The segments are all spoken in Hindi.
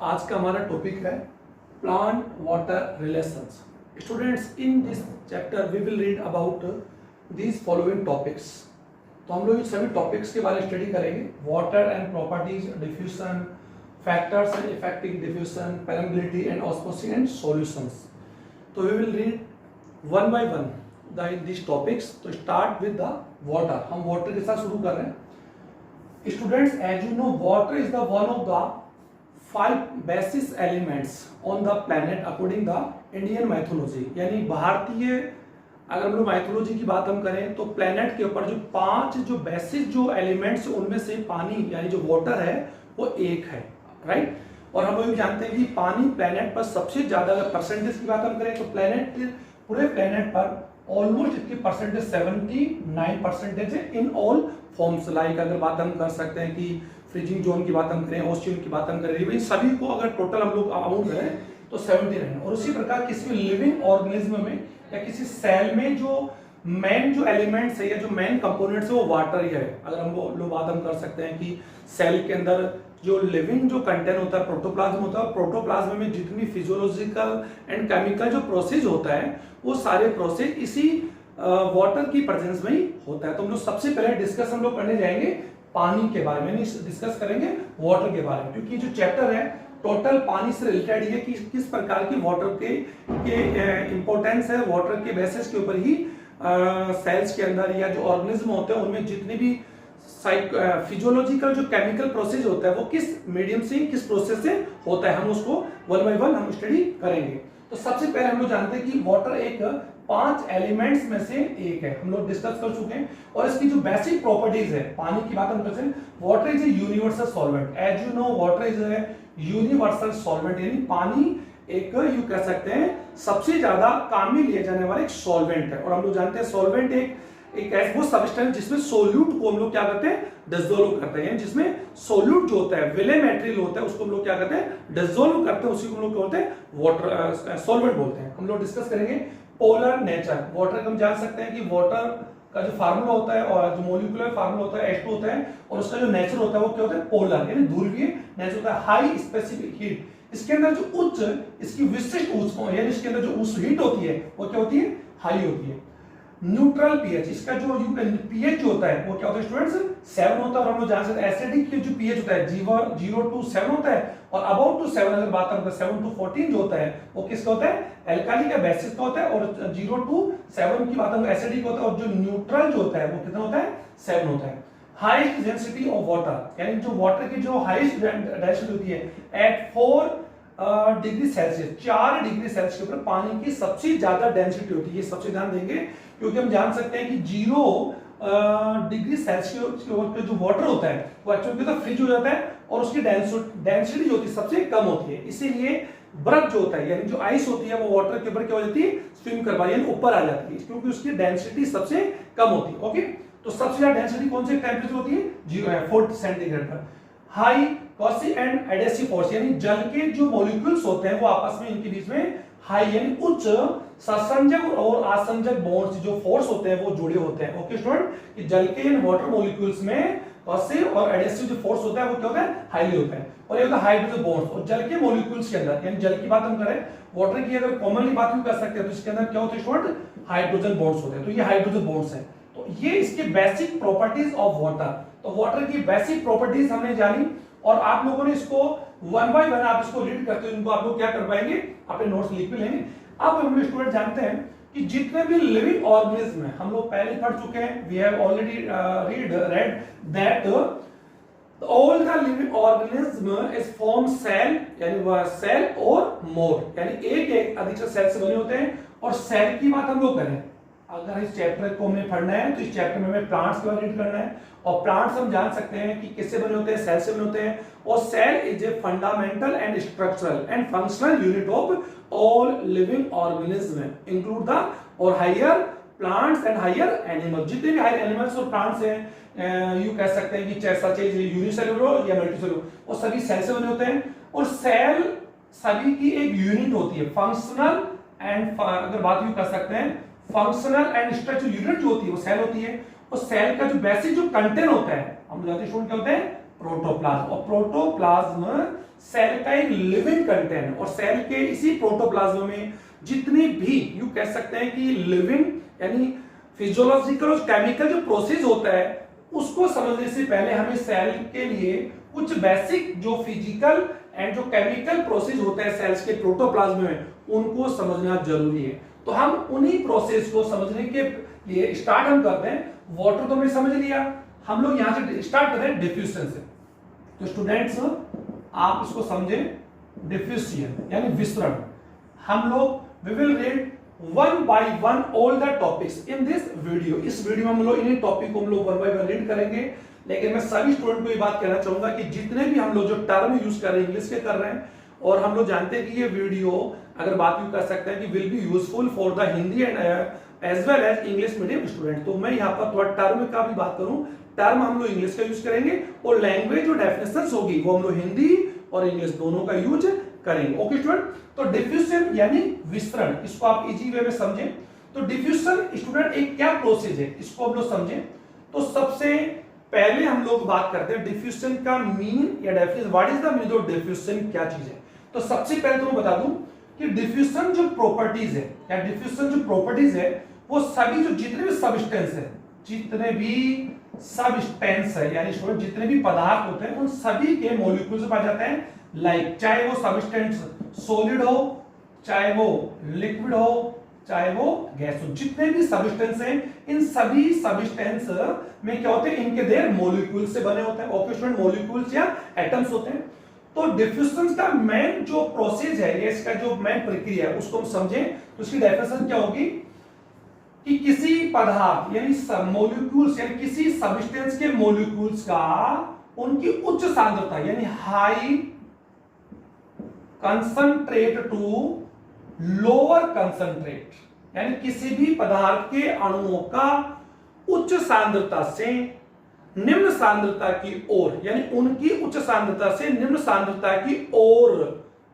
आज का हमारा टॉपिक है plant water relations. Students, in this chapter we will read about these following topics. तो हम लोग इन सभी टॉपिक्स के बारे में स्टडी करेंगे। Water and properties, diffusion, factors and affecting diffusion, permeability and osmosis and solutions. तो we will read one by one this topics. तो स्टार्ट विद द वाटर। हम वाटर के साथ शुरू कर रहे हैं। Students, as you know, water is the one of the 5 basis elements on the planet according the Indian mythology. यानी भारतीय अगर हम लोग माइथोलॉजी की बात हम करें तो प्लैनेट के ऊपर जो 5 जो बेसिस जो एलिमेंट्स, उनमें से पानी यानी जो वाटर है वो एक है, राइट। और हम लोग जानते हैं कि पानी प्लैनेट पर सबसे ज्यादा, अगर परसेंटेज की बात हम करें तो पूरे प्लैनेट पर ऑलमोस्ट इसकी परसेंटेज 79% है इन ऑल फॉर्म्स। लाइक अगर बात हम कर सकते हैं कि फ्रीजिंग जोन की बात हम करें, ओशियन की बात हम करें, सभी को अगर टोटल हम लोग अमाउंट करें तो 79। और उसी प्रकार किसी लिविंग ऑर्गेनिज्म में या किसी सेल में जो मेन जो एलिमेंट्स है या जो मेन कंपोनेंट्स है वो वाटर ही है। अगर हम लोग बात हम कर सकते हैं कि सेल के अंदर जो लिविंग जो कंटेंट होता है प्रोटोप्लाज्म होता है, प्रोटोप्लाज्म में जितनी फिजियोलॉजिकल एंड केमिकल जो प्रोसेस होता है वो सारे प्रोसेस इसी वाटर की प्रेजेंस में ही होता है। तो हम लोग सबसे पहले डिस्कस हम लोग करने जाएंगे पानी के बारे में, डिस्कस करेंगे वाटर के बारे में, क्योंकि जो चैप्टर है टोटल पानी से रिलेटेड है कि किस प्रकार की वाटर के इंपॉर्टेंस है। वाटर के बेसिस के ऊपर ही सेल्स के अंदर या जो ऑर्गेनिज्म होते हैं उनमें जितने भी फिजियोलॉजिकल जो केमिकल प्रोसेस होता है वो किस मीडियम से, किस प्रोसेस से होता है, हम उसको वन बाय वन हम स्टडी करेंगे। तो सबसे पहले हम लोग जानते हैं कि वाटर एक 5 एलिमेंट्स में से एक है, हम लोग डिस्कस कर चुके हैं। और इसकी जो बेसिक प्रॉपर्टीज है पानी की बात हम करते हैं, water is a universal solvent. As you know, water is a universal solvent, यानी पानी एक यू कह सकते हैं सबसे ज्यादा काम में लिया जाने वाला एक सॉल्वेंट है। और हम लोग जानते हैं सॉल्वेंट एक वो सब्सटेंस जिसमें सोल्यूट को हम लोग क्या करते हैं, डिसोल्व करते हैं। जिसमें सोल्यूट जो होता है, विले मटेरियल होता है, उसको हम लोग क्या करते हैं, डिसोल्व करते हैं, उसी को हम लोग क्या बोलते हैं, वाटर सॉल्वेंट बोलते हैं। हम लोग डिस्कस करेंगे पोलर नेचर। वाटर हम जान सकते हैं कि वाटर का जो फार्मूला होता है और जो मोलिकुलर फार्मूला होता है H2 होता है, और उसका जो नेचर होता है वो क्या होता है, पोलर, यानी ध्रुवीय नेचर होता है। हाई स्पेसिफिक हीट, इसके अंदर जो उच्च, इसकी विशिष्ट ऊष्मा यानी इसके अंदर जो उच्च हीट होती है वो क्या होती है, हाई होती है। न्यूट्रल पीएच, इसका जो पीएच जो होता है वो क्या होता है स्टूडेंट्स, 7 होता है। और हम लोग जान सकते हैं एसिडिक जो पीएच होता है 0 to 7 होता है, और अबाउट टू 7 अगर बात करें 7 to 14 जो होता है वो किसका होता है, एल्काली का बेसिस का होता है। और 0 to 7 की बात हम एसिडिक होता है, और जो न्यूट्रल जो होता है वो कितना होता है, 7 होता है। हाईएस्ट डेंसिटी ऑफ वाटर, यानी जो वाटर की जो हाईएस्ट डेंसिटी होती है at 4 degree Celsius, 4 degree Celsius के ऊपर पानी की सबसे ज्यादा डेंसिटी होती है। ये सबसे ध्यान देंगे क्योंकि हम जान सकते हैं कि 0 डिग्री सेल्सियस के ऊपर जो वाटर होता है वो एक्चुअली तो फ्रीज हो जाता है और उसकी डेंसिटी जो होती है सबसे कम होती है। इसीलिए बर्फ जो होता है यानी जो आइस होती है वो वाटर के ऊपर क्या हो जाती है, स्विम कर पाती है, यानी ऊपर आ जाती है, क्योंकि उसकी डेंसिटी सबसे कम होती है। ओके, तो सबसे ज्यादा डेंसिटी कौन से टेंपरेचर होती है, 4 सेंटीग्रेड पर। High quasi and adhesive force, यानी जल के जो मॉलिक्यूल्स होते हैं वो आपस में इनके बीच में हाई यानी उच्च ससंजक और आसंजक बॉन्ड्स जो फोर्स होते हैं वो जुड़े होते हैं। ओके स्टूडेंट, कि जल के वाटर मॉलिक्यूल्स में कॉसिव और एडेसिव जो फोर्स होता है वो क्या होता है, हाईली होता है। और ये होता है हाइड्रोजन बॉन्ड्स। और जल के मॉलिक्यूल्स के अंदर, यानी जल की बात हम करें, वाटर की अगर कॉमनली बात हम कर सकते हैं तो इसके अंदर क्या होते हैं स्टूडेंट, हाइड्रोजन बॉन्ड्स होते हैं। तो ये हाइड्रोजन बॉन्ड्स हैं। तो ये इसके बेसिक प्रॉपर्टीज ऑफ वाटर। तो वाटर की बेसिक प्रॉपर्टीज हमने जानी, और आप लोगों ने इसको वन बाय वन आप इसको रीड करते हो, इनको आप लोग क्या कर पाएंगे, अपने नोट्स लिख भी लेंगे। अब हम लोग स्टूडेंट जानते हैं कि जितने भी लिविंग ऑर्गेनिज्म हैं, हम लोग पहले पढ़ चुके हैं, we have already read that all the living organism is form cell, यानी वह सेल और मोर, यानी एक अधिकतर सेल से बने होते हैं। और सेल की बात हम लोग करें, अगर इस चैप्टर को हमें पढ़ना है तो इस चैप्टर में हमें प्लांट्स के बारे में रीड करना है। और प्लांट्स हम जान सकते हैं कि किससे बने होते हैं, सेल से बने होते हैं। और cell is a fundamental and structural and functional unit of all living organism, include the और higher plants and higher animals. जितने भी हायर एनिमल्स और प्लांट्स हैं, यू कह सकते हैं कि चाहे यूनिसेलुलर या मल्टीसेलुलर, वो सभी सेल से बने होते हैं। और सेल सभी की एक यूनिट होती है, फंक्शनल एंड अगर बात यू कर सकते हैं फंक्शनल एंड स्ट्रक्चरल यूनिट जो होती है वो सेल होती है। और सेल का जो बेसिक जो कंटेंट होता है, हम जानते हैं क्या होता है, प्रोटोप्लाज्म। और प्रोटोप्लाज्म सेल का एक लिविंग कंटेंट, और सेल के इसी प्रोटोप्लाज्म में जितनी भी यू कह सकते हैं कि लिविंग यानी फिजियोलॉजिकल और केमिकल जो प्रोसेस होता है उसको समझने से पहले हमें सेल के लिए कुछ बेसिक जो फिजिकल एंड जो केमिकल प्रोसेस होता है सेल्स के प्रोटोप्लाज्म में उनको समझना जरूरी है। तो हम उन्हीं प्रोसेस को समझने के लिए स्टार्ट हम करते हैं। वाटर तो हमने समझ लिया, हम लोग यहां से स्टार्ट कर रहे हैं डिफ्यूजन से। तो स्टूडेंट्स आप इसको समझें, डिफ्यूजन यानी विसरण। हम लोग we will read one by one all the topics in this video. इस वीडियो में हम लोग इन्हीं टॉपिक को हम लोग वन बाय वन रीड करेंगे। लेकिन मैं सभी स्टूडेंट को ये बात कहना चाहूंगा कि जितने भी हम लोग जो टर्म यूज कर रहे हैं इंग्लिश के कर रहे हैं, और हम लोग जानते हैं कि ये वीडियो अगर बात यूं कर सकते हैं कि will be useful for the Hindi and as well as English medium student. तो मैं यहाँ पर थोड़ा टर्म का भी बात करूं, टर्म हम लोग इंग्लिश का यूज करेंगे और लैंग्वेज जो डेफिनेशंस होगी वो हम लोग हिंदी और इंग्लिश दोनों का यूज करेंगे। ओके स्टूडेंट, तो डिफ्यूजन यानी विसरण, इसको आप इजी वे में समझें। तो डिफ्यूजन स्टूडेंट एक क्या प्रोसेस है इसको हम लोग समझें। तो सबसे पहले हम लोग बात करते हैं डिफ्यूजन का मीनिंग या definition, what is the meaning of diffusion, क्या चीज है। तो सबसे पहले तो मैं बता दूं कि डिफ्यूजन जो प्रॉपर्टीज है या डिफ्यूजन जो प्रॉपर्टीज है वो सभी जो जितने भी सबस्टेंस है, जितने भी सबस्टेंस है यानी जितने भी पदार्थ होते हैं उन सभी के मॉलिक्यूल्स पाए जाते हैं। लाइक चाहे वो सबस्टेंस सॉलिड हो, चाहे वो लिक्विड हो, चाहे वो गैस हो, जितने भी सबस्टेंस हैं इन सभी सबस्टेंस में क्या होते हैं, इनके देर मॉलिक्यूल से बने होते हैं। ओके स्टूडेंट, मॉलिक्यूल्स या एटम्स होते हैं। तो डिफ्यूजन का मेन जो प्रोसेस है या इसका जो मेन प्रक्रिया है उसको हम समझें तो इसकी डेफिनेशन क्या होगी कि किसी पदार्थ यानी मॉलिक्यूल्स यानी किसी सबस्टेंस के मॉलिक्यूल्स का उनकी उच्च सांद्रता यानी high concentrate to lower concentrate, यानी किसी भी पदार्थ के अणुओं का उच्च सांद्रता से निम्न सांद्रता की ओर यानी उनकी उच्च सांद्रता से निम्न सांद्रता की ओर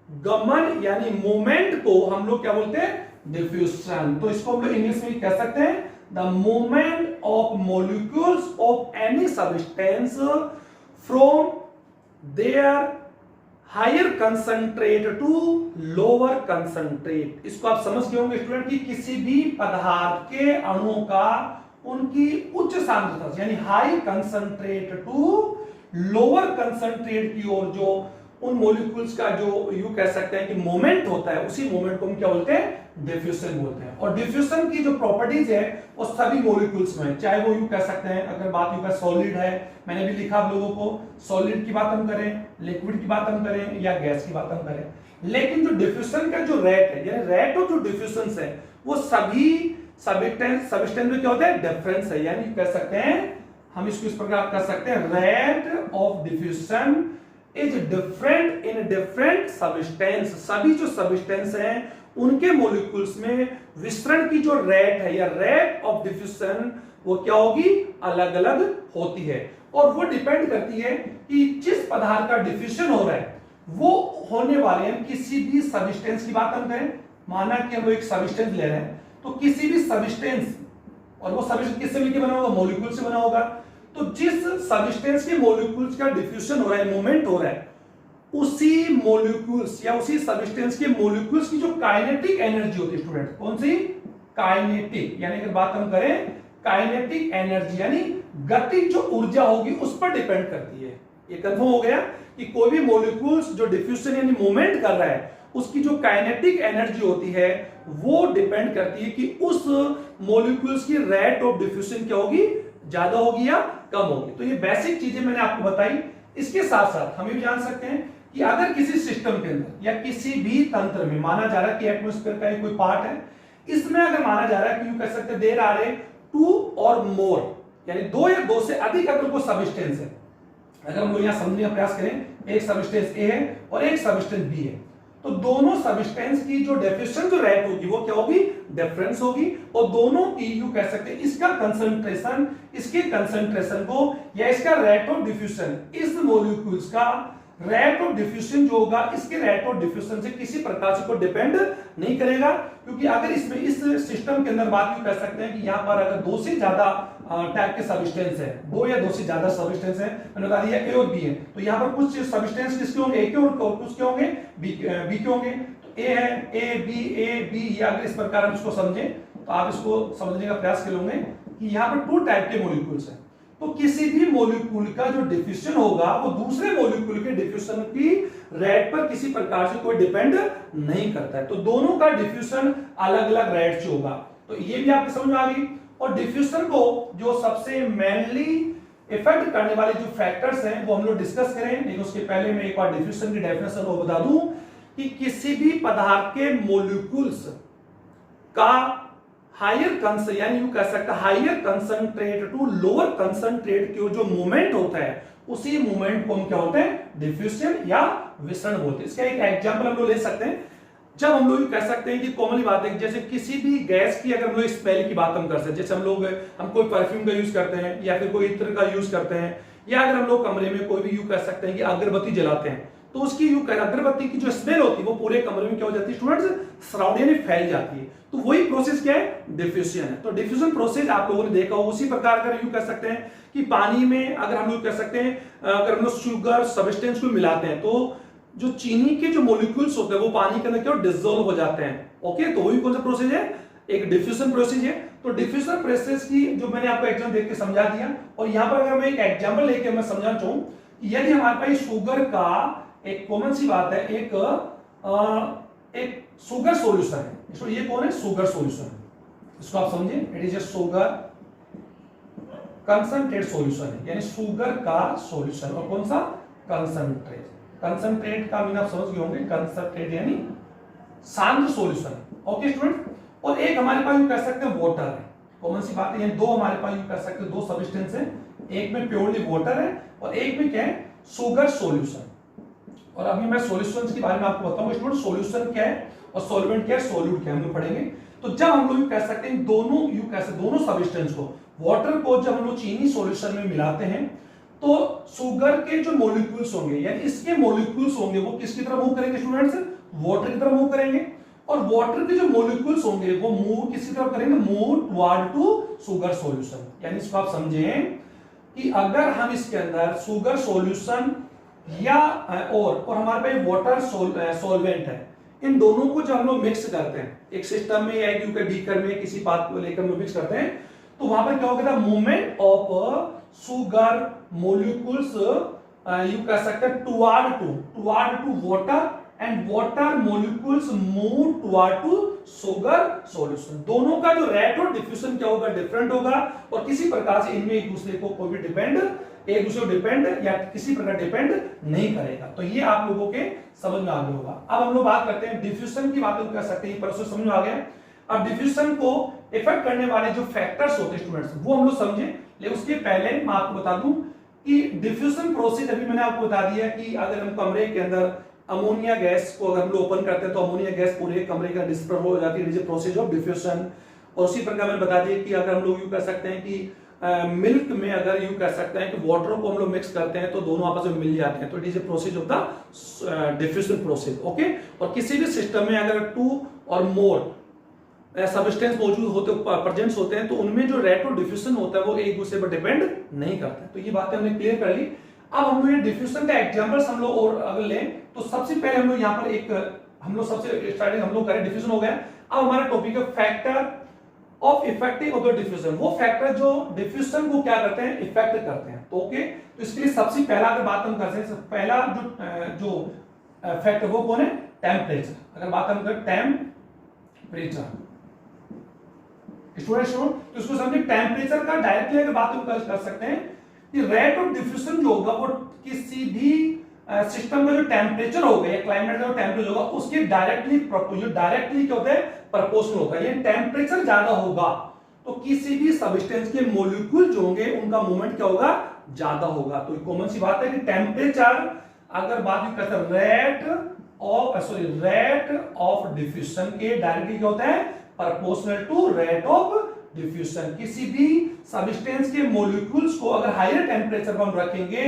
गमन यानी मूवमेंट को हम लोग क्या बोलते हैं, डिफ्यूजन। तो इसको हम लोग इंग्लिश में कह सकते हैं the movement of molecules of any substance from their higher concentrate to lower concentrate. इसको आप समझ गए होंगे स्टूडेंट कि किसी भी पदार्थ के अणुओं का उनकी उच्च सांद्रता यानी high concentrate to lower concentrate की ओर जो उन मॉलिक्यूल्स का जो यू कह सकते हैं कि मोमेंट होता है, उसी मोमेंट को हम क्या बोलते हैं, डिफ्यूजन बोलते हैं। और डिफ्यूजन की जो प्रॉपर्टीज है वो सभी मॉलिक्यूल्स में, चाहे वो यू कह सकते हैं अगर बात यू का सॉलिड है, मैंने भी लिखा आप लोगों को, सॉलिड की बात हम करें, लिक्विड की बात हम करें या गैस की बात हम करें, लेकिन जो डिफ्यूजन का जो रेट है यानी रेट ऑफ जो डिफ्यूजन है वो सभी सबस्टेंस में क्या होता है, डिफरेंस है। यानी कह सकते हैं हम इसको इस प्रकार कर सकते हैं rate of diffusion is different in different substance. सभी जो सबस्टेंस हैं उनके मॉलिक्यूल्स में विसरण की जो रेट है या रेट ऑफ डिफ्यूजन वो क्या होगी, अलग अलग होती है। और वो डिपेंड करती है कि जिस पदार्थ का डिफ्यूजन हो रहा है वो होने वाले हैं किसी भी सबस्टेंस की बात हम करें, माना कि हम एक सबस्टेंस ले रहे हैं तो किसी भी सबस्टेंस, और वो सबस्टेंस किससे मिलकर बना होगा, मॉलिक्यूल से बना होगा। तो जिस सबस्टेंस के मॉलिक्यूल्स का डिफ्यूजन हो रहा है, मूवमेंट हो रहा है, उसी मॉलिक्यूल्स या उसी सबस्टेंस के मॉलिक्यूल्स की जो काइनेटिक एनर्जी होती है स्टूडेंट, कौन सी, काइनेटिक, यानी अगर बात हम करें काइनेटिक एनर्जी यानी गतिज जो ऊर्जा होगी उस पर डिपेंड करती है। ये कंफर्म हो गया कि कोई भी मॉलिक्यूल्स जो डिफ्यूजन यानी मूवमेंट कर रहा है उसकी जो काइनेटिक एनर्जी होती है वो डिपेंड करती है कि उस मॉलिक्यूल्स की रेट ऑफ डिफ्यूजन क्या होगी, ज्यादा होगी या कम होगी। तो ये बेसिक चीजें मैंने आपको बताई। इसके साथ साथ हम ये भी जान सकते हैं कि अगर किसी सिस्टम के अंदर या किसी भी तंत्र में माना जा रहा है कि एटमॉस्फेयर का कोई पार्ट है, इसमें अगर माना जा रहा है कि यू कह सकते हैं देयर आर 2 और मोर यानी 2 या 2 से अधिक अगर कोई सबस्टेंस है, अगर हम लोग यहां समझने का प्रयास करें, एक सबस्टेंस ए है और एक सबस्टेंस बी है, तो दोनों सबस्टेंस की जो डिफ्यूजन जो रेट होगी वो क्या होगी, डिफरेंस होगी। और दोनों की यू कह सकते हैं इसका कंसंट्रेशन, इसके कंसंट्रेशन को या इसका रेट ऑफ डिफ्यूजन इस मॉलिक्यूल्स का रेट ऑफ डिफ्यूजन जो होगा इसके रेट ऑफ डिफ्यूजन से किसी प्रकार से कोई डिपेंड नहीं करेगा, क्योंकि अगर इसमें इस सिस्टम के अंदर बात भी कर सकते हैं कि यहाँ पर अगर दो से ज्यादा टाइप के सबस्टेंस है, दो या दो से ज्यादा सबस्टेंस है, मैंने बता दिया ए और बी है, तो यहाँ पर कुछ सबस्टेंस किसके होंगे, ए के और कुछ के होंगे बी के होंगे। तो ए है ए बी, या अगर इस प्रकार हम इसको समझें तो आप इसको समझने का प्रयास करोगे कि यहाँ पर टू टाइप के मॉलिक्यूल्स हैं, तो किसी भी मॉलिक्यूल का जो डिफ्यूजन होगा वो दूसरे मॉलिक्यूल के डिफ्यूजन की रेट पर किसी प्रकार से कोई डिपेंड नहीं करता है, तो दोनों का डिफ्यूजन अलग अलग रेट से होगा। तो ये भी आपको समझ में आ गई। और डिफ्यूजन को जो सबसे मेनली इफेक्ट करने वाले जो फैक्टर्स हैं वो हम लोग डिस्कस करें, लेकिन उसके पहले मैं एक बार डिफ्यूजन की डेफिनेशन को बता दूं कि किसी भी पदार्थ के मॉलिक्यूल्स का हायर कंसंट्रेट, यानी यू कह सकते हैं higher concentrate to lower concentrate की जो मूवमेंट होता है उसी मूवमेंट को हम क्या होते हैं, डिफ्यूजन या विसरण बोलते हैं। इसका एक एग्जांपल हम लोग ले सकते हैं, जब हम लोग कह सकते हैं कि कॉमनली बात है, जैसे किसी भी गैस की अगर हम लोग स्मेल की बात हम कर सकते हैं, जैसे हम कोई परफ्यूम का यूज करते हैं या फिर कोई इत्र का यूज करते हैं, या अगर हम लोग कमरे में कोई भी यू कह सकते हैं कि अगरबत्ती जलाते हैं, तो उसकी अगरबत्ती की जो स्मेल होती है वो पूरे कमरे में क्या हो जाती है स्टूडेंट्स, सराउंडिंग में फैल जाती है। तो वही प्रोसेस क्या है, डिफ्यूजन है। तो डिफ्यूजन प्रोसेस आप लोगों ने देखा हो, उसी प्रकार का यू कह सकते हैं कि पानी में अगर हम लोग कह सकते हैं अगर हम लोग शुगर सब्सटेंस को मिलाते हैं तो जो चीनी के जो मॉलिक्यूल्स होते हैं वो पानी के अंदर क्या डिसॉल्व हो जाते हैं। ओके, तो वही कौन सा प्रोसेस है, एक डिफ्यूजन प्रोसेस है। तो डिफ्यूजन प्रोसेस की जो मैंने आपको एग्जांपल देख के समझा दिया, और यहां पर अगर मैं एक एग्जांपल लेके मैं समझाना चाहूं कि यदि हमारे पास शुगर का एक कॉमन सी बात है, एक शुगर सॉल्यूशन है, इसको ये कौन है, शुगर सॉल्यूशन, इसको आप समझे, it is a sugar concentrate solution है, यानी शुगर का सॉल्यूशन, और कौन सा, कंसंट्रेट। कंसंट्रेट का मीन आप समझ गए होंगे, कंसंट्रेट यानी शांत सॉल्यूशन। ओके स्टूडेंट, और एक हमारे पास यू कह सकते हैं वाटर है, कॉमन सी बात है, यानी दो हमारे पास यू कह सकते हैं दो सब्सटेंस है, एक में प्योरली वाटर है और एक में क्या है, शुगर सॉल्यूशन। और अभी मैं सॉल्यूशंस के बारे में आपको बताऊंगा स्टूडेंट, सॉल्यूशन क्या है और सॉल्वेंट क्या है, सॉल्यूट क्या है, हम लोग पढ़ेंगे। तो जब हम लोग कह सकते हैं दोनों सब्सटेंस को, वाटर को जब हम लोग चीनी सॉल्यूशन में मिलाते हैं तो शुगर के जो मॉलिक्यूल्स होंगे, यानी इसके मॉलिक्यूल्स होंगे वो किसकी तरफ मूव करेंगे स्टूडेंट्स, वाटर की तरफ मूव करेंगे, और वाटर के जो मॉलिक्यूल्स होंगे वो मूव किसकी तरफ करेंगे, move toward to sugar solution. यानी इसको आप समझें कि अगर हम इसके अंदर शुगर सॉल्यूशन या और हमारे पास वाटर सॉल्वेंट है, इन दोनों को जब हम लोग मिक्स करते हैं एक सिस्टम में या एक बीकर में किसी बात को लेकर हम लोग मिक्स करते हैं, तो वहां पर क्या होगा, मूवमेंट ऑफ शुगर मॉलिक्यूल्स यू कह सकते हैं toward to water, and water molecules move toward to sugar solution. दोनों का जो रेट ऑफ डिफ्यूजन क्या होगा, डिफरेंट होगा, और किसी प्रकार से इनमें एक दूसरे को कोई भी एक दूसरे को डिपेंड या किसी प्रकार डिपेंड नहीं करेगा। तो ये आप लोगों के समझ में आ गया होगा। अब हम लोग बात करते हैं डिफ्यूजन की, बात कर सकते हैं, प्रोसेस समझ में आ गया। अब डिफ्यूजन को इफेक्ट करने वाले जो फैक्टर्स होते हैं स्टूडेंट्स, वो हम लोग समझें, लेकिन उसके पहले मैं आपको बता दूं कि डिफ्यूजन प्रोसेस, अभी मैंने आपको बता दिया कि अगर हम कमरे के अंदर अमोनिया गैस को अगर हम लोग ओपन करते हैं तो अमोनिया गैस पूरे कमरे का डिस्पर्स हो जाती है, प्रोसेस ऑफ डिफ्यूजन। और उसी प्रकार मैंने बता दिया कि अगर हम लोग यूं कह सकते हैं कि मिल्क में अगर यूं कह सकते हैं कि वाटर को हम लोग मिक्स करते हैं तो दोनों आपस में मिल जाते हैं, तो it is a process of the diffusion process. Okay, और किसी भी सिस्टम में अगर टू और मोर सब्सटेंस मौजूद होते प्रेजेंट्स होते हैं तो उनमें जो रेट ऑफ डिफ्यूजन होता है वो एक दूसरे पर डिपेंड नहीं करता है। तो ये बातें हमने क्लियर कर ली। अब हम लोग ये डिफ्यूजन का एग्जांपल्स हम लोग और अगर लें तो सबसे पहले हम लोग यहाँ पर एक हम लोग सबसे स्टार्टिंग हम लोग करें, डिफ्यूजन हो गया। अब हमारा टॉपिक है factor of affecting of the diffusion, वो फैक्टर जो डिफ्यूजन को क्या करते हैं, इफेक्ट करते हैं। तो ओके, तो इसके लिए सबसे पहला अगर बात हम करते हैं, पहला जो फैक्टर वो कौन है, टेम्परेचर। अगर बात हम करें टेम्परेचर स्टूडेंट, तो इसको समझिए, टेम्परेचर का डायरेक्टली अगर बात हम कर सकते हैं कि रेट ऑफ डिफ्यूजन जो होगा वो किसी भी सिस्टम का जो टेम्परेचर होगा या क्लाइमेट का जो टेम्परेचर होगा उसके डायरेक्टली क्या होता है, प्रोपोर्शनल होता है। ये टेम्परेचर ज्यादा होगा तो किसी भी सबस्टेंस के मॉलिक्यूल जो होंगे उनका मूवमेंट क्या होगा, ज्यादा होगा। तो कॉमन सी बात है कि टेम्परेचर अगर बात करते हैं रेट ऑफ डिफ्यूजन के डायरेक्टली क्या होता है, proportional to rate of diffusion. किसी भी सब्सटेंस के मॉलिक्यूल्स को अगर हायर टेम्परेचर पर हम रखेंगे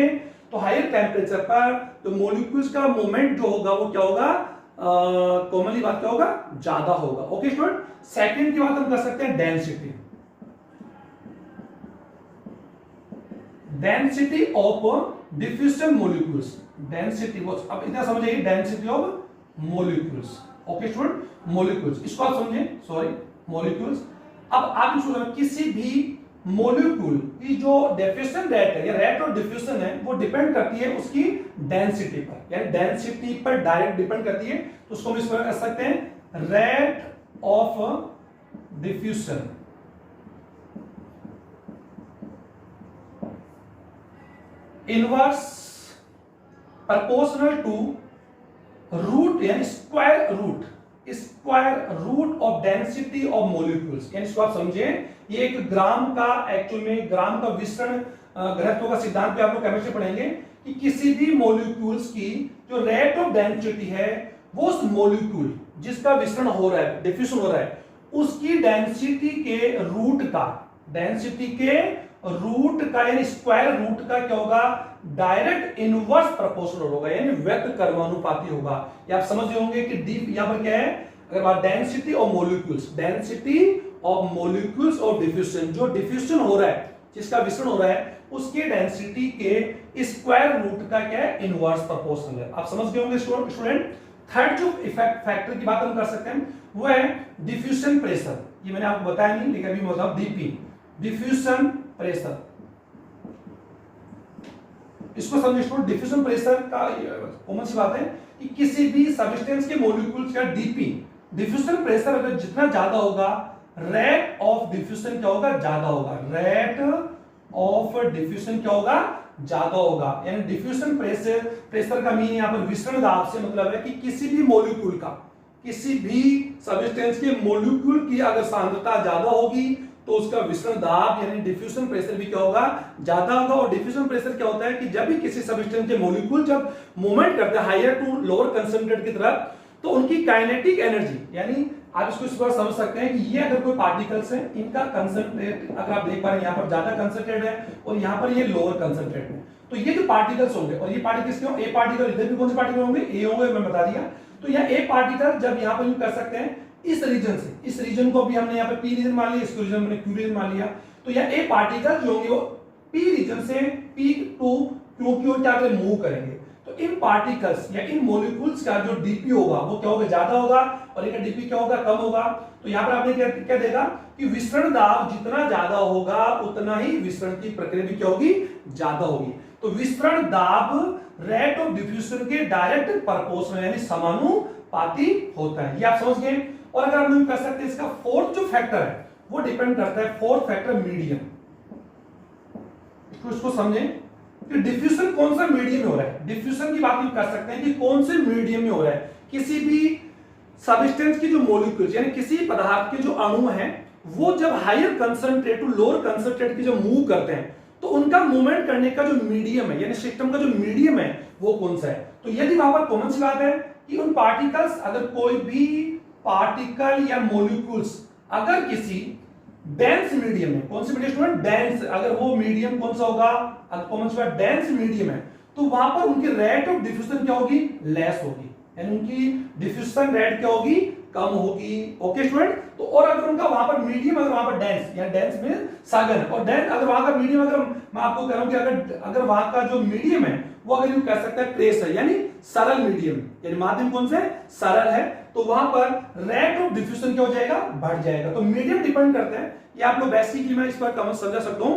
तो हायर टेम्परेचर पर तो मॉलिक्यूल्स का मूवमेंट जो होगा वो क्या होगा, कॉमनली बात क्या होगा, ज्यादा होगा। ओके स्टूडेंट, सेकंड की बात हम कर सकते हैं density. Density of diffusion molecules, density वो अब इतना समझिए, density of molecules. Okay student, molecules इसको आप समझे, सॉरी मॉलिक्यूल्स। अब आप इसको समझ, किसी भी मॉलिक्यूल की जो डिफ्यूजन रेट है या रेट ऑफ डिफ्यूजन है वो डिपेंड करती है उसकी डेंसिटी पर, यानी डेंसिटी पर डायरेक्ट डिपेंड करती है। तो उसको हम इस पर कर सकते हैं rate of diffusion inverse proportional to root यानी square root of density of molecules. यानी इसको आप समझे, ये एक ग्राम का, एक्चुअल में ग्राम का विस्तरण घनत्व का सिद्धांत पे आप लोग केमिस्ट्री पढ़ेंगे कि किसी भी मॉलिक्यूल्स की जो रेट ऑफ डेंसिटी है वो उस मॉलिक्यूल जिसका विस्तरण हो रहा है, डिफ्यूजन हो रहा है, उसकी डेंसिटी के रूट का, डेंसिटी के रूट का यानी स्क्वायर रूट का क्या होगा, डायरेक्ट इनवर्स प्रोपोर्शनल होगा, यानी व्यक्त कर्मानुपाती होगा। ये आप समझ रहे होंगे कि डी यहां पर क्या है, अगर बात density of molecules, density of molecules of diffusion, जो डिफ्यूजन हो रहा है, जिसका विस्तरण हो रहा है, उसके डेंसिटी के स्क्वायर रूट का क्या है, इनवर्स प्रोपोर्शनल है। आप समझ गए होंगे स्टूडेंट। थर्ड जो इफेक्ट फैक्टर की बात हम कर सकते हैं वो है डिफ्यूजन प्रेशर। ये मैंने आपको बताया नहीं, लेकिन अभी मैं बताऊं, डीपी, डिफ्यूजन प्रेशर। इसको समझिए स्टूडेंट, डिफ्यूजन प्रेशर का कॉमन सी बात है कि किसी भी सब्सटेंस के मॉलिक्यूल्स का डीपी, डिफ्यूजन प्रेशर अगर जितना ज्यादा होगा, रेट ऑफ डिफ्यूजन क्या होगा, ज्यादा होगा, रेट ऑफ डिफ्यूजन क्या होगा, ज्यादा होगा। यानी डिफ्यूजन प्रेशर का मीन यहां पर विस्तरण दाब से मतलब है कि किसी भी मॉलिक्यूल का, किसी भी सब्सटेंस के मॉलिक्यूल की अगर सांद्रता ज्यादा होगी तो उसका विस्तरण दाब यानी डिफ्यूजन प्रेशर भी क्या होगा, ज्यादा होगा। और डिफ्यूजन प्रेशर क्या होता है कि जब भी किसी सब्सटेंस के मॉलिक्यूल जब मूवमेंट करते हैं हायर टू लोअर कंसंट्रेट की तरफ, तो उनकी काइनेटिक एनर्जी, यानी आप इसको इस बार समझ सकते हैं कि ये अगर कोई पार्टिकल्स हैं, इनका कंसंट्रेट अगर आप देख पा रहे हैं, यहाँ पर ज्यादा कंसंट्रेट है और यहाँ पर ये लोअर कंसंट्रेट है, तो ये जो पार्टिकल्स होंगे, और ये पार्टिकल्स क्यों, ए पार्टिकल इधर भी कौन से पार्टिकल होंगे, ए होंगे, मैं बता दिया। तो यहाँ ए पार्टिकल जब यहाँ पर यूज कर सकते हैं इस रीजन से, इस रीजन को भी हमने यहाँ पे पी रीजन मान लिया, इसको रीजन हमने क्यू रीजन मान लिया, तो यहाँ ए पार्टिकल जो होंगे वो पी रीजन से पी टू क्यू की ओर क्या करेंगे, मूव करेंगे। तो इन पार्टिकल्स या इन मॉलिक्यूल्स का जो डीपी होगा वो क्या होगा, ज्यादा होगा, और इनका डीपी क्या होगा, कम होगा। तो यहाँ पर आपने क्या देखा कि विस्तरण दाब जितना ज्यादा होगा उतना ही विस्तरण की प्रक्रिया भी क्या होगी, ज्यादा होगी। तो विस्तरण दाब रेट ऑफ डिफ्यूजन के डायरेक्ट प्रोपोर्शनल यानी समानुपाती होता है, ये आप समझ गए। और अगर हम कर सकते हैं, इसका फोर्थ जो फैक्टर है वो डिपेंड करता है, फोर्थ फैक्टर मीडियम। इसको समझें कि डिफ्यूजन कौन सा मीडियम में हो रहा है। डिफ्यूजन की बात हम कर सकते हैं कि कौन से मीडियम में हो रहा है। किसी भी सब्सटेंस की जो मॉलिक्यूल्स यानी किसी पदार्थ के जो अणु हैं वो जब higher concentrate to lower concentrate की जो मूव करते हैं तो उनका मूवमेंट करने का जो मीडियम है यानी सिस्टम का जो मीडियम है वो कौन सा है। तो यदि वहां पर कॉमन सी बात है कि उन पार्टिकल्स, अगर कोई भी पार्टिकल या मॉलिक्यूल्स अगर किसी डेंस मीडियम में, कौन सी मीडियम स्टूडेंट, डेंस, अगर वो मीडियम कौन सा होगा, कॉमन सी बात डेंस मीडियम है, तो वहां पर उनकी रेट ऑफ डिफ्यूजन क्या होगी, लेस होगी, यानी उनकी डिफ्यूजन रेट क्या होगी, कम होगी। Okay student. तो और अगर उनका वहां पर मीडियम, अगर वहां पर डेंस या डेंस में सघन, और डेंस अगर वहां का मीडियम, अगर मैं आपको कह रहा हूं कि अगर वहां का जो मीडियम है वो अगर यूं कह सकते हैं ट्रेस है यानी सरल मीडियम, यानी माध्यम कौन से सरल है, तो वहां पर रेट ऑफ डिफ्यूजन क्या हो जाएगा, बढ़ जाएगा। तो मीडियम डिपेंड करते हैं, ये आप लोग बेसिकली मैं इस पर कम समझा सकता हूं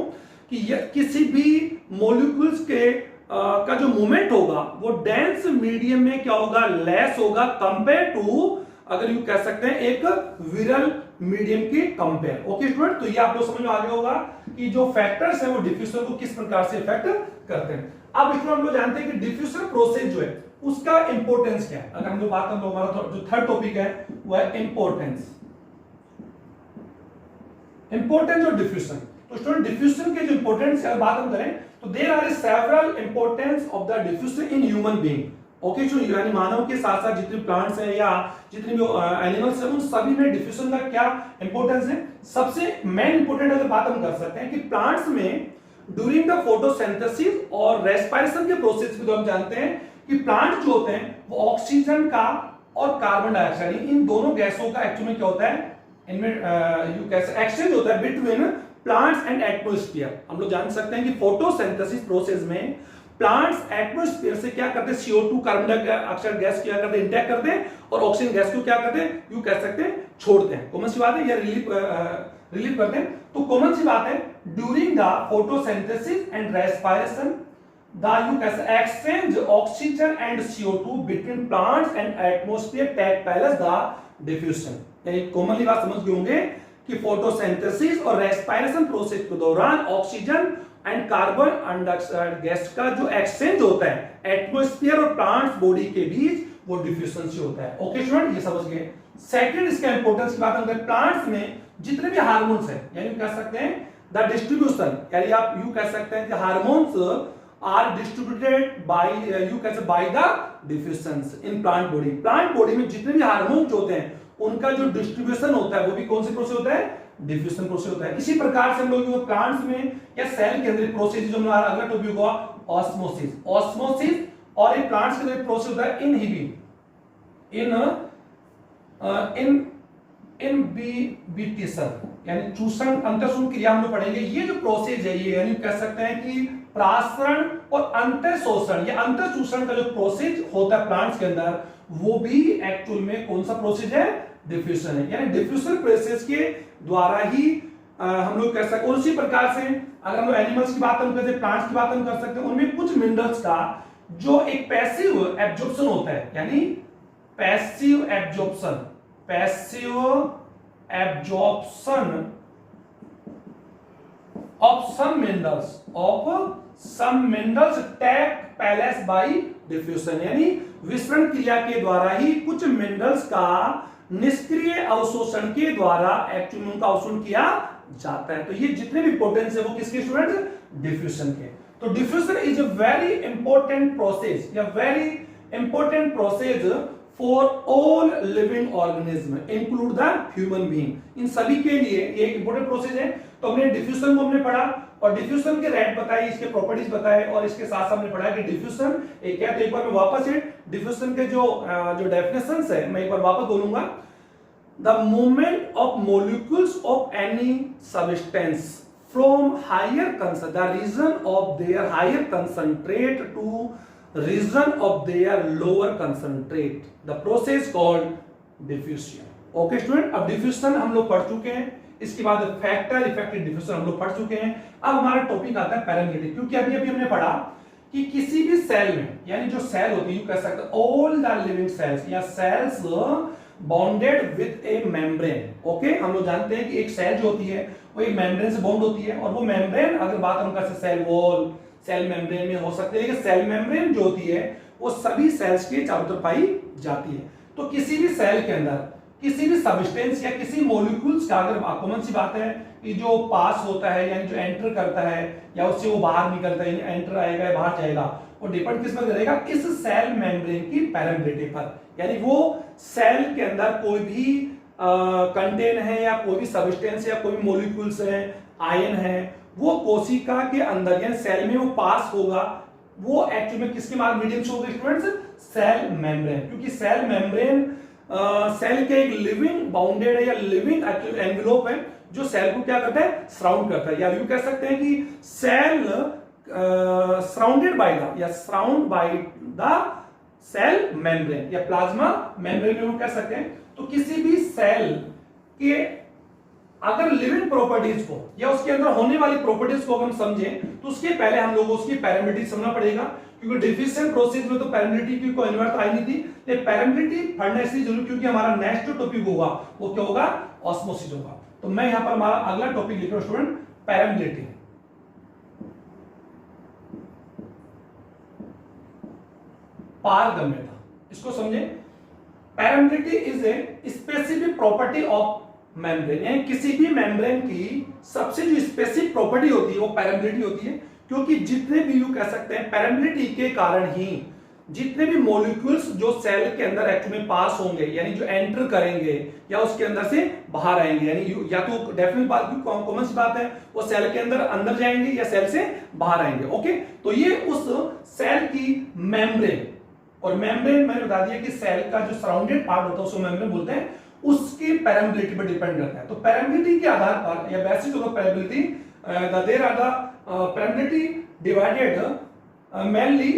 कि किसी भी मॉलिक्यूल्स के का जो मूवमेंट होगा वो डेंस मीडियम में क्या होगा, लेस होगा कंपेयर टू, अगर यू कह सकते हैं एक विरल मीडियम के कंपेयर। Okay student. तो ये आप लोग समझ में आ गया होगा कि जो फैक्टर्स हैं वो डिफ्यूजन को किस प्रकार से इफेक्ट करते हैं। अब इसमें हम लोग जानते हैं कि डिफ्यूजन प्रोसेस जो है उसका इंपॉर्टेंस क्या है। अगर हम लोग बात करें तो हमारा जो थर्ड टॉपिक है वो है इंपॉर्टेंस, इंपॉर्टेंस ऑफ डिफ्यूजन। तो स्टूडेंट डिफ्यूजन के जो इंपॉर्टेंस की बात हम करें तो there are several importance of the diffusion in human being. Okay जो यानी मानव के साथ साथ जितने प्लांट्स हैं या जितने भी एनिमल्स हैं उन सभी में डिफ्यूजन का क्या इंपॉर्टेंस है। सबसे मेन इंपॉर्टेंट अगर बात हम कर सकते हैं कि प्लांट्स में ड्यूरिंग द फोटोसिंथेसिस और रेस्पिरेशन के प्रोसेस में तो हम जानते हैं कि प्लांट जो होते हैं वो ऑक्सीजन का और कार्बन डाइऑक्साइड इन दोनों गैसों का एक्चुअली क्या होता है, इनमें यू कैसे एक्सचेंज होता है बिटवीन प्लांट्स एंड एटमॉस्फेयर। हम लोग जान सकते हैं कि फोटोसिंथेसिस प्रोसेस में प्लांट्स एटमॉस्फेयर से क्या करते हैं, CO2 कार्बन डाइऑक्साइड गैस क्या करते हैं, इंटेक करते हैं और ऑक्सीजन गैस को क्या करते हैं, यू कह सकते हैं छोड़ते हैं। कॉमन सी बात है, या रिलीव करते हैं। तो कॉमन सी बात है, during the photosynthesis and respiration the you कैसे exchange oxygen and CO2 between plants and atmosphere take place the diffusion. यानी कॉमनली बात समझ गए होंगे कि फोटोसिंथेसिस और रेस्पिरेशन प्रोसेस के दौरान oxygen and carbon dioxide gas का जो एक्सचेंज होता है एटमॉस्फेयर और प्लांट्स बॉडी के बीच, वो डिफ्यूजन से होता है। ओके स्टूडेंट, ये समझ गए। सेकंड, इसका इंपॉर्टेंस की बात हम करें, प्लांट्स में जितने भी हार्मोन्स हैं, यानी कह सकते हैं द डिस्ट्रीब्यूशन, यानी आप यू कह सकते हैं कि हार्मोन्स आर डिस्ट्रीब्यूटेड बाय यू कह सकते by the diffusion in plant body. Plant body में जितने भी हार्मोन्स होते हैं उनका जो डिस्ट्रीब्यूशन होता है वो भी कौन से प्रोसेस होता है, डिफ्यूजन प्रोसेस होता है। इसी प्रकार से हम लोग प्लांट्स में या सेल के अंदर प्रोसेस जो हमारा अगला टॉपिक हुआ ऑस्मोसिस, ऑस्मोसिस और ये प्लांट्स के अंदर प्रोसेस होता है इनहिबिशन, यानी चूषण अंतःशोषण क्रिया हम लोग पढ़ेंगे। ये जो प्रोसेस है ये यानी कह सकते हैं कि प्रासरण और अंतःशोषण या अंतःचूषण का जो प्रोसेस होता है प्लांट्स के अंदर, वो भी एक्चुअल में कौन सा प्रोसेस है, डिफ्यूजन है। यानी डिफ्यूजन प्रोसेस के द्वारा ही हम लोग कह सकते हैं। उसी प्रकार से अगर हम लोग एनिमल्स की बात हम करते हैं, प्लांट्स की बात हम कर सकते हैं, उनमें कुछ मिनरल्स का जो एक पैसिव एब्जॉर्प्शन होता है, यानी passive absorption of some minerals take place by diffusion, यानी विसरण क्रिया के द्वारा ही कुछ मिनरल्स का निष्क्रिय अवशोषण के द्वारा एक्चुअली उनका अवशोषण किया जाता है। तो ये जितने भी पोटेंस है वो किसके स्टूडेंट्स, डिफ्यूजन के। तो diffusion is a very important process या very important process for all living organism include the human being. इन सभी के लिए ये एक इंपॉर्टेंट प्रोसेस है। तो हमने डिफ्यूजन को हमने पढ़ा और डिफ्यूजन के रेट बताई, इसके प्रॉपर्टीज बताए और इसके साथ साथ हमने पढ़ा कि डिफ्यूजन एक है। तो एक बार मैं वापस से डिफ्यूजन के जो डेफिनेशंस है मैं एक बार वापस बोलूंगा। The movement of molecules of any substance from higher the region of their higher concentrate to region of their lower concentrate, the process called diffusion. Okay student, अब डिफ्यूजन हम लोग पढ़ चुके हैं। इसके बाद फैक्टर इफेक्टिव डिफ्यूजन हम लोग पढ़ चुके हैं। अब हमारा टॉपिक आता है पैरामिलिटी, क्योंकि अभी हमने पढ़ा कि किसी भी सेल में, यानी जो सेल होती है यू कह सकते हैं ऑल द लिविंग सेल्स या cells bonded with a membrane. Okay, हम लोग जानते हैं कि एक सेल जो होती है वो एक मेम्ब्रेन से बॉन्ड होती है और वो मेम्ब्रेन अगर बात हम कर सकते सेल वॉल, सेल मेम्ब्रेन में हो सकते हैं, लेकिन सेल मेम्ब्रेन जो होती है वो सभी सेल्स के चारों तरफ पाई जाती है। तो किसी भी सेल के अंदर किसी भी सब्सटेंस या किसी मॉलिक्यूल्स का अगर कॉमन सी बात है कि जो पास होता है यानी जो एंटर करता है या उससे वो बाहर निकलता है, एंटर आएगा या बाहर जाएगा, वो डिपेंड किस पर करेगा, इस सेल मेम्ब्रेन की पैरामिलिटी पर। यानी वो सेल के अंदर कोई भी कंटेन है या कोई भी सब्सटेंस या कोई भी मॉलिक्यूल्स है, आयन है, वो कोशिका के अंदर यानी सेल में वो पास होगा, वो एक्चुअली में किसके मीडियम से होगा स्टूडेंट्स, सेल मेम्ब्रेन। क्योंकि सेल मेम्ब्रेन सेल के एक लिविंग बाउंडेड है या लिविंग एनवेलोप है जो सेल को क्या करता है, सराउंड करता है। या यूं कह सकते हैं कि सेल सराउंडेड बाय द या surround by the cell membrane या प्लाज्मा मेम्ब्रेन में कह सकते हैं। तो किसी भी सेल के अगर लिविंग प्रॉपर्टीज को या उसके अंदर होने वाली प्रॉपर्टीज को हम समझें तो उसके पहले हम लोगों को उसकी पैरामिलिटी समझना पड़ेगा, क्योंकि डिफिशिएंट प्रोसेस में तो पैरामिलिटी की कोई इन्वर्ट आई नहीं थी। ये पैरामिलिटी पढ़ना इसलिए जरूरी क्योंकि हमारा नेक्स्ट टॉपिक होगा वो क्या होगा, ऑस्मोसिस होगा। तो मैं यहां पर हमारा अगला टॉपिक लिख रहा हूं स्टूडेंट, पैरामिलिटी। पारगम्यता, इसको समझे। Permeability is a specific property of membrane, यानी किसी भी मेम्ब्रेन की सबसे जो स्पेसिफिक प्रॉपर्टी होती है वो पैरामिलिटी होती है। क्योंकि जितने भी यू कह सकते हैं पैरामिलिटी के कारण ही जितने भी मॉलिक्यूल्स जो सेल के अंदर एक्चुअली में पास होंगे, यानी जो एंटर करेंगे या उसके अंदर से बाहर आएंगे, यानी या तो डेफिनेट बात, कॉमन सी बात है, वो सेल के अंदर जाएंगे या सेल से बाहर आएंगे। ओके, तो ये उस सेल की मेम्ब्रेन, और मेम्ब्रेन मैंने बता दिया कि सेल का जो सराउंडेड पार्ट होता है उसको मेम्ब्रेन बोलते हैं, उसकी पेरिमेबिलिटी पर डिपेंड करता है। तो पेरिमेबिलिटी के आधार पर या basis of permeability, there are the permeability divided mainly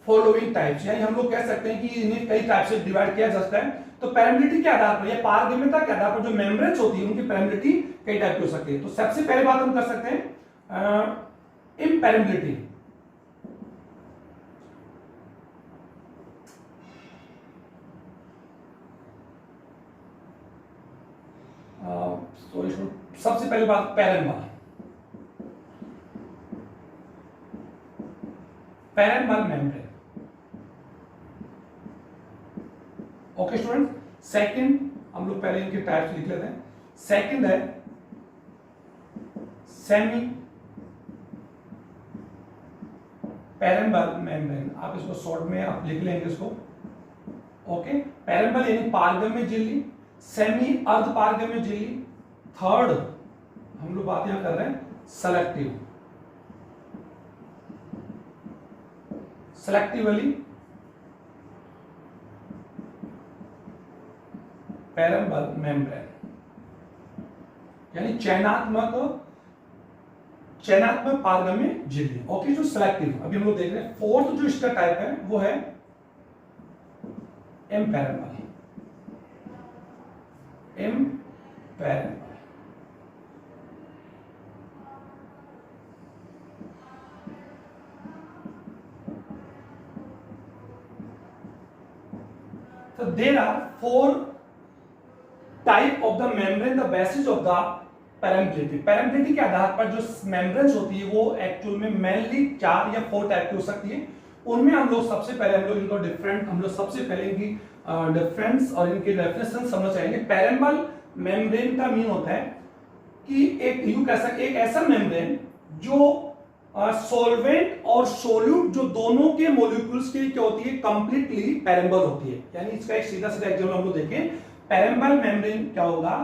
following types, यानी हम लोग कह सकते हैं कि इन्हें कई टाइप से डिवाइड किया जा सकता है। तो पेरिमेबिलिटी के आधार पर या पारगम्यता के आधार पर जो मेम्ब्रेन्स होती है उनकी पेरिमेबिलिटी कई टाइप की हो सकती है। तो सबसे पहले बात हम कर सकते हैं इम्पेरिमेबिलिटी। सबसे पहले बात पैरेंबल मेम्ब्रेन। ओके स्टूडेंट, सेकंड हम लोग पहले इनके टाइप्स लिख लेते हैं। सेकंड है सेमी पैरेंबल मेम्ब्रेन। आप इसको शॉर्ट में आप लिख लेंगे इसको। ओके, पैरेंबल यानी पारगम्य झिल्ली, सेमी अर्ध पारगम्य झिल्ली, थर्ड हम लोग बात यहां कर रहे हैं सेलेक्टिवली पैरेंबल मेम्ब्रेन, यानी चयनात्मक पारगम्य झिल्ली। ओके, जो सेलेक्टिव अभी हम लोग देख रहे हैं। फोर्थ जो इसका टाइप है वो है इम्पेरेंबल। So there are four type of the membrane, the basis of the permeability। permeability के आधार पर जो membranes होती है वो एक्चुअल में मेनली 4 या 4 टाइप की हो सकती है। उनमें हम लोग सबसे पहले हम लोग सबसे पहले इनकी डिफरेंस और इनके डेफिनेशन समझ आएंगे। पैरेंबल मेम्ब्रेन का मीन होता है कि एक ऐसा मेम्ब्रेन जो सॉल्वेंट और सोल्यूट जो दोनों के मॉलिक्यूल्स की क्या होती है, कंप्लीटली पैरेंबल होती है। यानी इसका एक सीधा एग्जांपल हम लोग देखें। पैरेंबल मेम्ब्रेन क्या होगा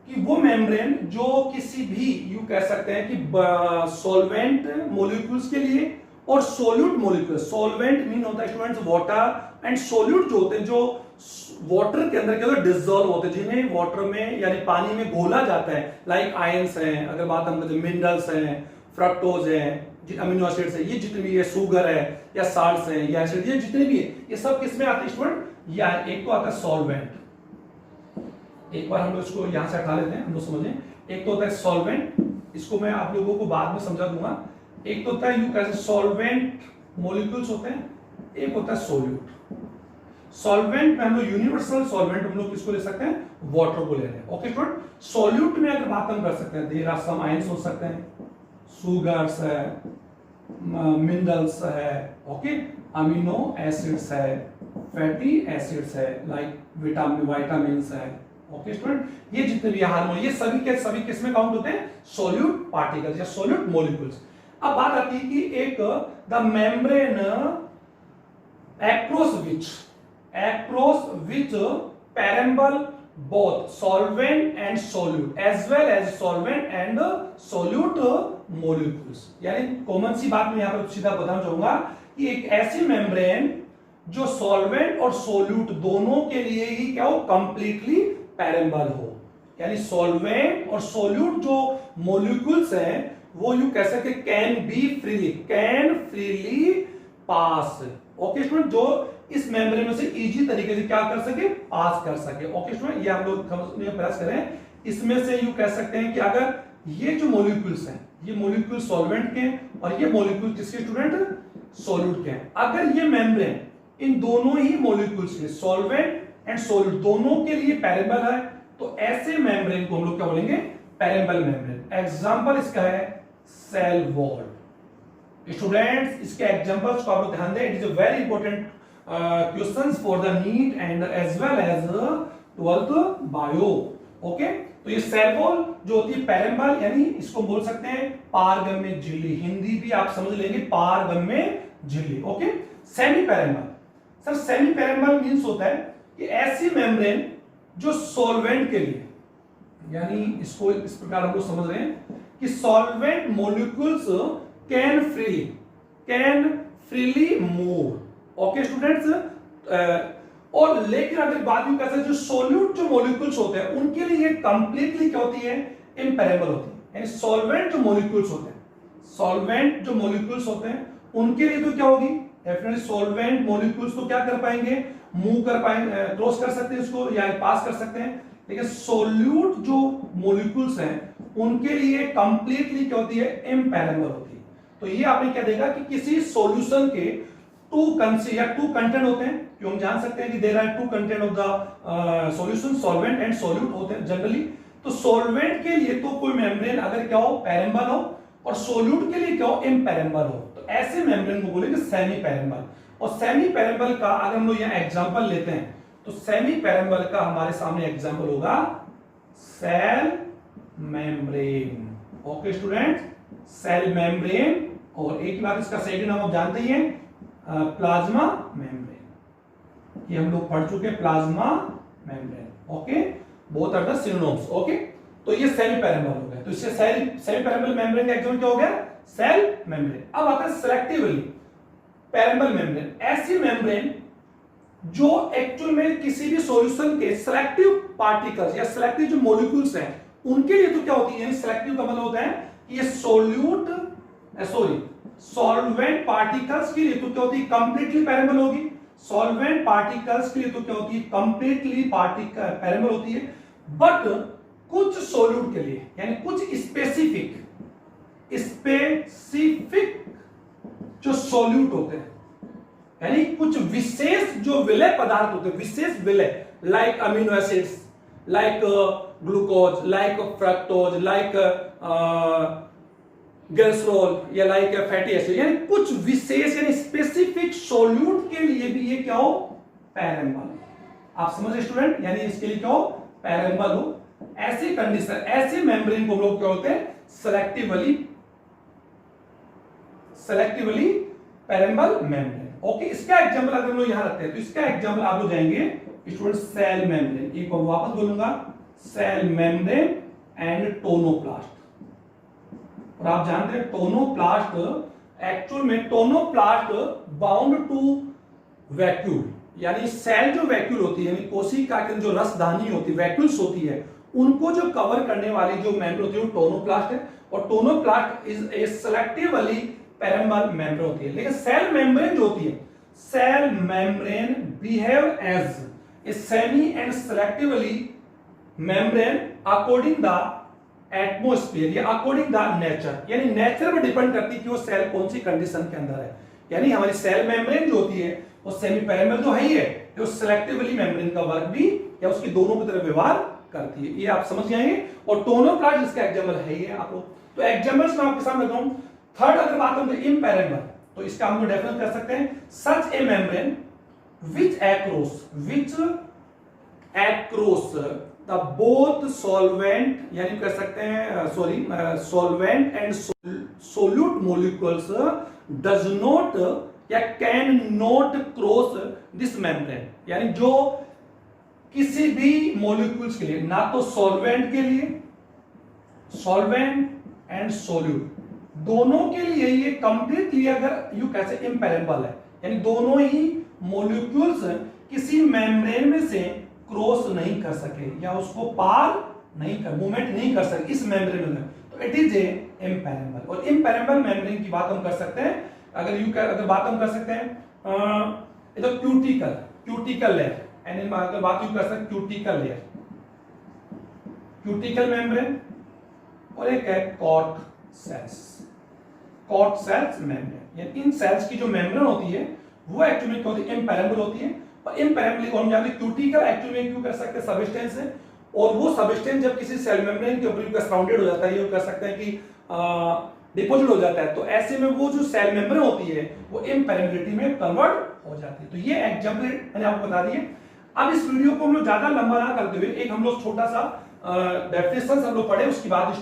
कि वो मेम्ब्रेन जो किसी भी कह सकते हैं कि सॉल्वेंट मॉलिक्यूल्स के लिए और सोल्यूट मॉलिक्यूल, सॉल्वेंट मीन होता है स्टूडेंट्स वाटर, एंड सोल्यूट जो होते हैं जो वाटर के अंदर क्या होता है डिसॉल्व होते हैं, जिन्हें वाटर में यानी पानी में घोला जाता है, लाइक आयंस हैं, अगर बात हम करें मिनरल्स हैं, फ्रक्टोज है, अमीनो एसिड्स है, ये जितने भी है, शुगर है या साल्ट्स है या एसिड, ये जितने भी है ये सब किसमें आते हैं स्टूडेंट, या एक तो आता है सॉल्वेंट। एक बार हम लोग इसको यहां से हटा लेते हैं, हम लोग समझें। एक तो होता है सॉल्वेंट, इसको मैं आप लोगों को बाद में समझा दूंगा। एक तो होता है कैसे सॉल्वेंट मॉलिक्यूल्स होते हैं, एक होता है सोल्यूट। सॉल्वेंट में हम लोग यूनिवर्सल सॉल्वेंट हम लोग किसको ले सकते हैं, वाटर को ले रहे हैं। ओके स्टूडेंट, सोल्यूट में अगर बात हम कर सकते हैं, देयर आर सम आयंस हो सकते हैं, सुगर्स है, मिनरल्स है, ओके, अमीनो एसिड्स है, फैटी एसिड्स है, लाइक विटामिन्स है। ओके स्टूडेंट, ये जितने भी हार्मोन, ये सभी के सभी किसमें काउंट होते हैं, सोल्यूट पार्टिकल्स या सोल्यूट मॉलिक्यूल्स। अब बात आती है कि एक the membrane across which permeable both solvent and solute as well as solvent and solute molecules। यानी कॉमन सी बात मैं यहां पर सीधा बताना चाहूंगा कि एक ऐसी मेम्ब्रेन जो सॉल्वेंट और सोल्यूट दोनों के लिए ही क्या हो, कंप्लीटली पैरेंबल हो। यानी सॉल्वेंट और सोल्यूट जो मॉलिक्यूल्स हैं वो कह सकते can freely pass. Okay student, जो इस मेम्ब्रेन में से इजी तरीके से क्या कर सके, पास कर सके। ओके स्टूडेंट, ये हम लोग समझने का प्रयास करें। इसमें से कह सकते हैं कि अगर ये जो मॉलिक्यूल्स हैं, ये मॉलिक्यूल सॉल्वेंट के हैं और ये मॉलिक्यूल किसके स्टूडेंट, सोल्यूट के हैं। अगर ये मेम्ब्रेन इन दोनों ही मॉलिक्यूल्स के, सॉल्वेंट एंड सोल्यूट दोनों के लिए पैरेंबल है, तो ऐसे मेम्ब्रेन को हम लोग क्या बोलेंगे, पैरेंबल मेम्ब्रेन। एग्जांपल इसका है सेल वॉल। स्टूडेंट्स, इसके एग्जांपल्स को आप लोग ध्यान दें, it is a very important questions for the NEET and as well as 12th bio. Okay, तो ये सेल वॉल जो होती है पैरेंबल, यानी इसको बोल सकते हैं पारगम्य झिल्ली, हिंदी भी आप समझ लेंगे पारगम्य झिल्ली। Okay, semi permeable. Sir semi permeable means होता है कि ऐसी मेम्ब्रेन जो सॉल्वेंट के लिए, यानी इसको इस प्रकार हम लोग समझ रहे हैं कि solvent molecules can freely move. Okay students, और लेकिन अगर बात भी कर सकते जो सोल्यूट जो मॉलिक्यूल्स होते हैं उनके लिए कंप्लीटली क्या होती है, इम्पेरेबल होती है। यानी सॉल्वेंट जो मॉलिक्यूल्स होते हैं, सॉल्वेंट जो मॉलिक्यूल्स होते हैं उनके लिए तो क्या होगी, डेफिनेटली सॉल्वेंट मॉलिक्यूल्स तो क्या कर पाएंगे, मूव कर पाएंगे, क्रॉस कर सकते हैं इसको या पास कर सकते हैं। लेकिन सोल्यूट जो मॉलिक्यूल्स हैं उनके लिए कंप्लीटली क्या होती है, इम्पेरेबल होती है। तो ये आपने क्या देखा कि किसी सॉल्यूशन के टू कंटेंट होते हैं, क्यों हम जान सकते हैं कि there are two content of the solution, solvent and solute होते हैं जनरली। तो सॉल्वेंट के लिए तो कोई मेम्ब्रेन अगर क्या हो, पैरेंबल हो, और सोल्यूट के लिए क्या हो, इम्पेरेबल हो, तो ऐसे मेम्ब्रेन को बोलेंगे सेमी पैरेंबल। और सेमी पैरेंबल का अगर हम लोग यहाँ एग्जांपल लेते हैं तो सेमी पैरेंबल का हमारे सामने एग्जांपल होगा cell membrane. Okay student, cell membrane, और एक बार इसका सेकंड नाम आप जानते ही हैं, प्लाज्मा मेम्ब्रेन। ये हम लोग पढ़ चुके हैं, plasma membrane. Okay, both are the synonyms. Okay, तो ये सेमी पैरेंबल हो गया। तो इससे सेमी पैरेंबल मेम्ब्रेन का एग्जांपल क्या हो गया, सेल मेम्ब्रेन। अब आता है सेलेक्टिवली पैरेंबल मेम्ब्रेन, ऐसी मेम्ब्रेन जो एक्चुअल में किसी भी सॉल्यूशन के सेलेक्टिव पार्टिकल्स या सेलेक्टिव जो मॉलिक्यूल्स हैं उनके लिए तो क्या होती है, सेलेक्टिव का मतलब होता है कि ये सॉल्वेंट पार्टिकल्स के लिए तो क्या होती है, कंप्लीटली पैरेंबल होगी। सॉल्वेंट पार्टिकल्स के लिए तो क्या होती है, कंप्लीटली पैरेंबल होती है। बट कुछ सोल्यूट के लिए, यानी कुछ स्पेसिफिक जो सोल्यूट होते हैं, यानी कुछ विशेष जो विलय पदार्थ होते हैं, विशेष विलय, like amino acids, like glucose, like fructose, like glycerol या लाइक फैटी एसिड, यानी कुछ विशेष यानी स्पेसिफिक सोल्यूट के लिए भी ये क्या हो, पैरेंबल। आप समझे स्टूडेंट, यानी इसके लिए क्या हो, पैरेंबल हो। ऐसी कंडीशन, ऐसे मेम्ब्रेन को हम लोग क्या होते हैं, सेलेक्टिवली पैरेंबल मेम्ब्रेन। ओके, इसका एग्जांपल अगर हम लोग यहां रखते हैं तो इसका एग्जांपल आप लोग जाएंगे स्टूडेंट, सेल मेम्ब्रेन। एक बार वापस बोलूंगा, सेल मेम्ब्रेन एंड टोनोप्लास्ट। और आप जानते हैं टोनोप्लास्ट, एक्चुअल में टोनोप्लास्ट बाउंड टू वैक्यूल, यानी सेल जो वैक्यूल होती है, यानी कोशिका के जो रसदानी होती है, वैक्यूल्स होती है, उनको जो कवर करने वाली जो मेम्ब्रेन होती है वो टोनोप्लास्ट है। और tonoplast is a selectively permeable membrane होती है। लेकिन सेल मेम्ब्रेन जो होती है, cell membrane behave as a semi and selectively membrane according the atmosphere या अकॉर्डिंग द नेचर, यानी नेचर पर डिपेंड करती है कि वो सेल कौन सी कंडीशन के अंदर है। यानी हमारी सेल मेम्ब्रेन जो होती है वो सेमी पैरेंबल तो है ही है, वो सिलेक्टिवली मेम्ब्रेन का वर्क भी या उसकी दोनों की तरह व्यवहार करती है। ये आप समझ जाएंगे। और टोनोप्लास्ट इसका एग्जांपल है ही है। आपको तो एग्जांपल्स मैं आपके सामने रखता हूं। थर्ड अगर बात करें तो इम्पैरेंबल, तो इसका हम लोग डेफिनेट कर सकते हैं, such a membrane which across the both solvent, यानी कर सकते हैं solvent and solute molecules does not या can not cross this membrane, यानी जो किसी भी मॉलिक्यूल्स के लिए, ना तो सॉल्वेंट के लिए, सॉल्वेंट एंड सोल्यूट दोनों के लिए ये कंप्लीटली अगर यू कैसे इम्पेरेबल है, यानी दोनों ही मॉलिक्यूल्स किसी मेम्ब्रेन में से क्रॉस नहीं कर सके या उसको पार नहीं कर, मूवमेंट नहीं कर सके इस मेम्ब्रेन में, तो इट इज ए इम्पेरेबल। और इम्पेरेबल मेम्ब्रेन की बात हम कर सकते हैं, अगर बात हम कर सकते हैं इधर क्यूटिकल लेयर, एंड अगर बात यू कर सकते हैं क्यूटिकल लेयर, क्यूटिकल मेम्ब्रेन, और एक है कॉर्ट सेल्स मेम्ब्रेन। यानी इन सेल्स की जो मेम्ब्रेन होती है वो एक्चुअली क्या होती है, इम्पेरेबल होती है। और इम्पेरेबल को हम जानते हैं क्यूटिकल एक्चुअली क्यों कर सकते हैं, सबस्टेंस है, और वो सबस्टेंस जब किसी सेल मेम्ब्रेन के ऊपर सराउंडेड हो जाता है, ये कर सकते हैं कि डिपॉजिट हो जाता है, तो ऐसे में वो जो सेल मेम्ब्रेन होती है वो इम्पेरेबिलिटी में कन्वर्ट हो जाती है। तो ये एग्जांपल मैंने आपको बता दिए। अब इस वीडियो को हम लोग ज्यादा लंबा ना करते हुए एक हम लोग छोटा सा डेफिनेशन हम लोग पढ़े, उसके बाद